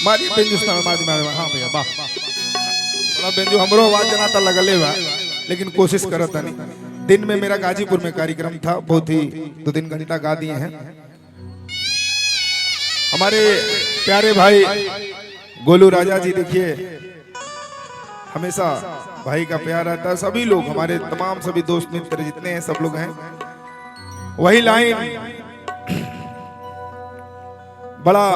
मारी बेंजू मारी मारी हां भैया वाह थोड़ा बेंजू हमरो आवाज जनाता लगले बा लेकिन कोशिश करता नहीं। दिन में मेरा गाजीपुर में कार्यक्रम था, बहुत ही 2-3 घंटा गा दिए हैं। हमारे प्यारे भाई गोलू राजा जी देखिए हमेशा भाई का प्यार रहता है। सभी लोग हमारे तमाम सभी दोस्त मित्र जितने हैं सब लोग हैं। वही लाइन बड़ा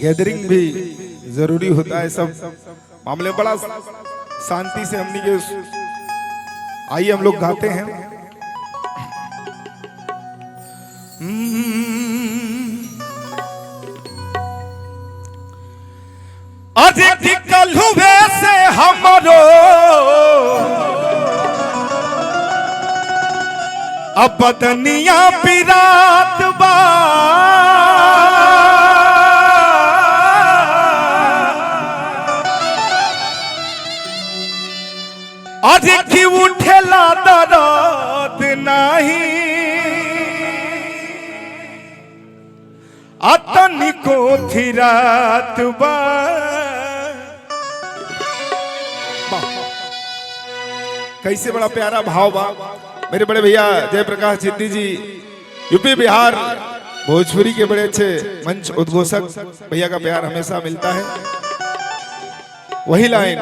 गैदरिंग भी जरूरी होता है, सब मामले बड़ा शांति से हमने के आइए हम लोग गाते हैं। अधिक कल हुए से हमरो अब बदनिया पिरात बा अधिक उठेला दर्द नहीं अतनी को थी रात बा। कैसे बड़ा प्यारा भाव बा मेरे बड़े भैया जयप्रकाश सिद्धि जी, यूपी बिहार भोजपुरी के बड़े अच्छे मंच उद्घोषक भैया का प्यार हमेशा मिलता है। वही लाइन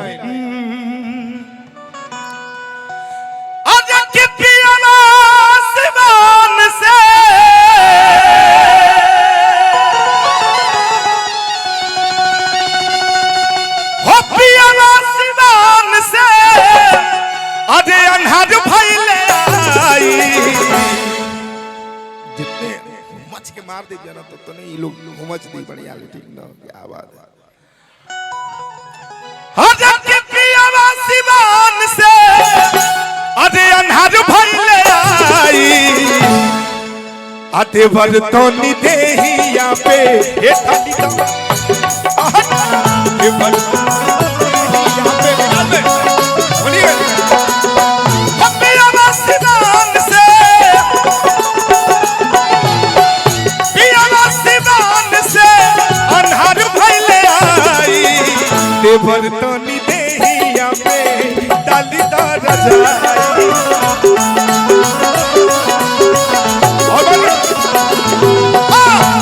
मार दीजिए ना तो नहीं लोग घुमच दी बढ़िया ठीक ना क्या बात है। हजर के पियावा सिवान से अरे अनहर भइले आई आते वर तो निदेहिया पे ए थाली का ए वर यहां पे निकाल दे बोलिए पियावा सिवान से देवर तो निदेहिया पे डालीदार रजाई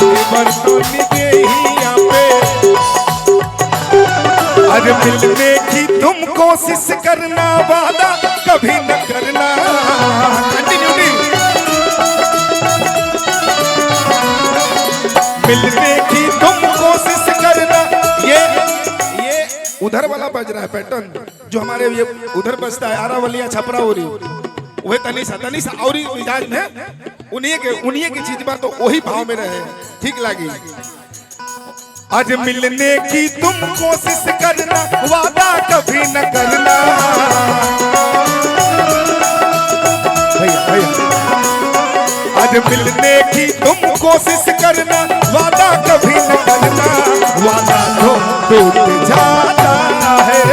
देवर तो निदेहिया पे अरे मिलने की तुम कोशिश करना वादा कभी न करना। मिलने की तुम कोशिश करना। ये उधर वाला बज रहा है पैटर्न जो हमारे ये उधर बजता है आरावलिया छपरावरी वही तनिषा और मिजाज में उन्हीं की चीज बात तो वही भाव में रहे ठीक लगी। आज मिलने की तुम कोशिश करना वादा कभी न करना। आज मिलने की तुम कोशिश करना वादा कभी न करना। वादा तो टूट जाता है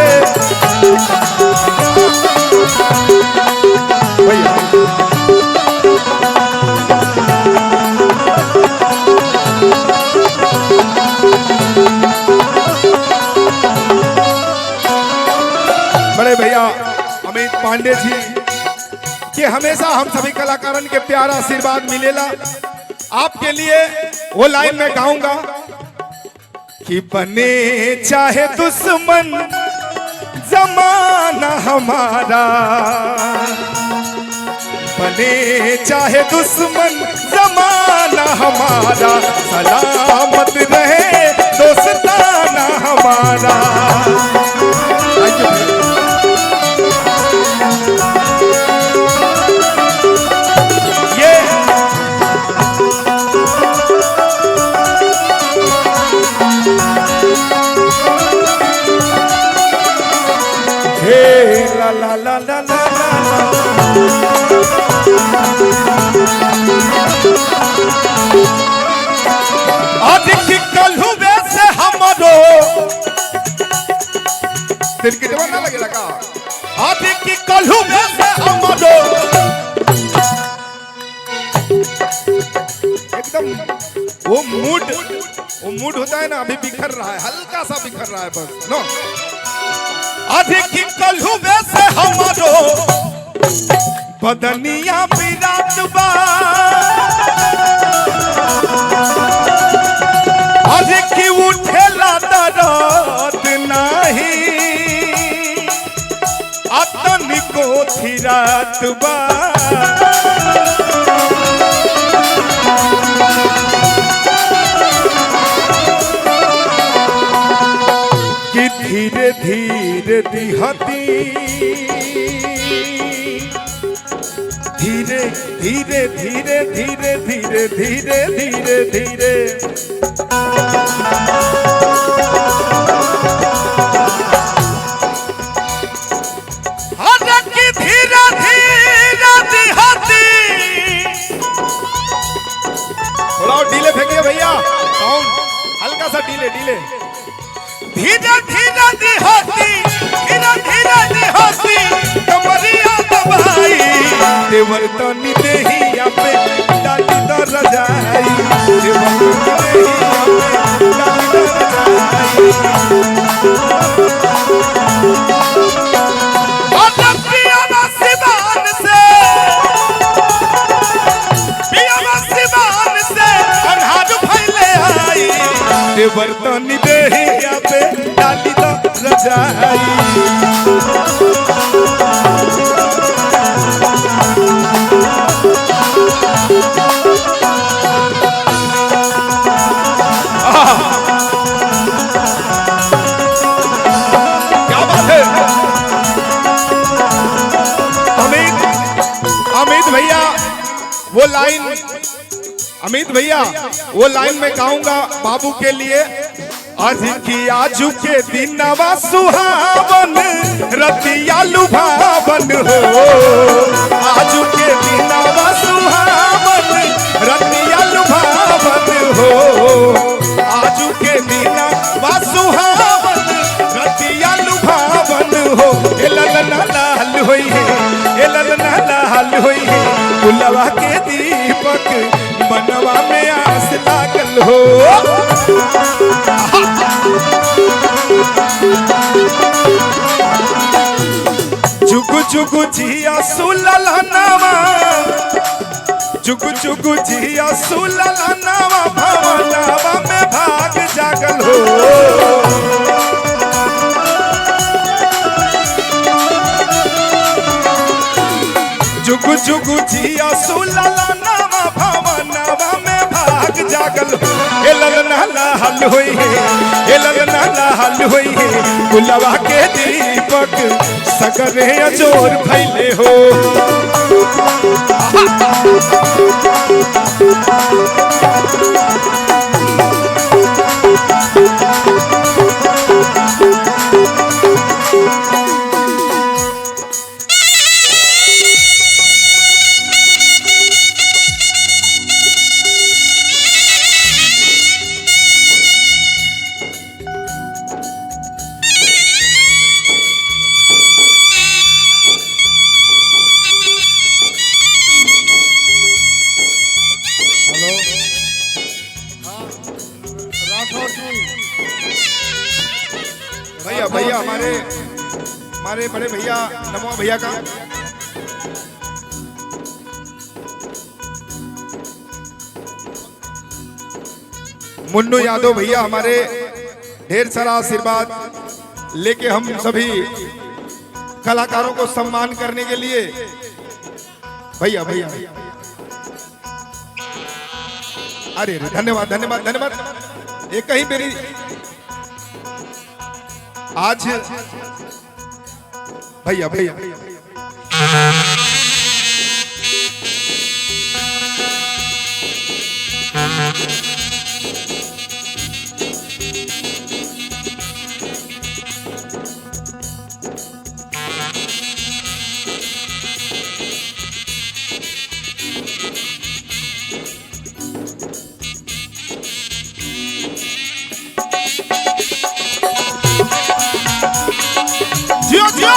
भैया बड़े भैया अमित पांडे जी कि हमेशा हम सभी कलाकारन के प्यारा आशीर्वाद मिलेला। आपके लिए वो लाइन में गाऊंगा कि बने चाहे दुश्मन जमाना हमारा बने चाहे दुश्मन जमाना हमारा सलामत रहे दोस्ताना हमारा। ला ला ला ला ला अधिक कल हुए से हमरो दिल की जवान ना लगे लगा अधिक कल हुए से हमरो एकदम वो मूड होता है ना, अभी बिखर रहा है, हल्का सा बिखर रहा है बस नो। अधिक कलहु वैसे हमारो बदनिया विराट बा, अधिक उठेला दर्द नहीं अतन को थिरात बा। कि धीरे धीरे दिहती, धीरे धीरे धीरे धीरे धीरे धीरे धीरे धीरे धीरे धीरे दिहती। थोड़ा और डीले फेंकिए भैया, साउंड हल्का सा डीले डीले। धीरे धीरे दिहती, धीरे धीरे दिहती कमरिया दबाई, देवर तनी देहिया पे डाली द रजाई, देवर तनी देहिया पे डाली द रजाई। पियावा सिवान से अन्हार फैले आई, देवर तनी देहिया पे डाली द रजाई। क्या बात है अमित भैया, वो लाइन, अमित भैया वो लाइन में गाऊंगा बाबू के लिए। अधिकी आजू के दिनवा सुहावन रतिया लुभावन हो, आजू के दिनवा सुहावन रतिया लुभावन हो, आजू के दिनवा सुहावन रतिया लुभावन हो। ए ललना लाल होई है, ए ललना लाल होई है, गुलवा के दीपक बनवा में आस लागल हो। जुगु जुगु जिया सुललनावा, जुगु जुगु जिया सुललनावा, भवनावा में भाग जागल हो। जुगु जुगु जिया सुललनावा, भवनावा में भाग जागल हो। ए ललना लाल होई है, ए ललना लाल होई है, गुलवा के दीपक सगरे अजोर फैले हो। भैया भैया हमारे बड़े भैया नमो भैया का मुन्नू यादव भैया हमारे ढेर सारा आशीर्वाद लेके हम सभी कलाकारों को सम्मान करने के लिए भैया भैया अरे धन्यवाद धन्यवाद धन्यवाद। एक कहीं मेरी आज भैया भैया Jio Jio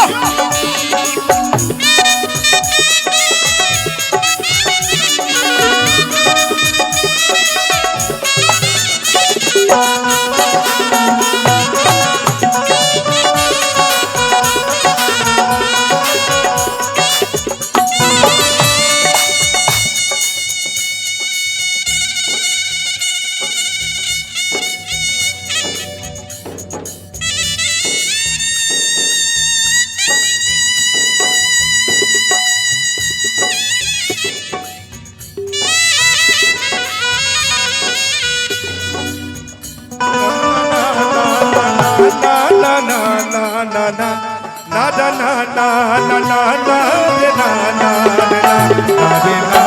na na na na na na na na na na na na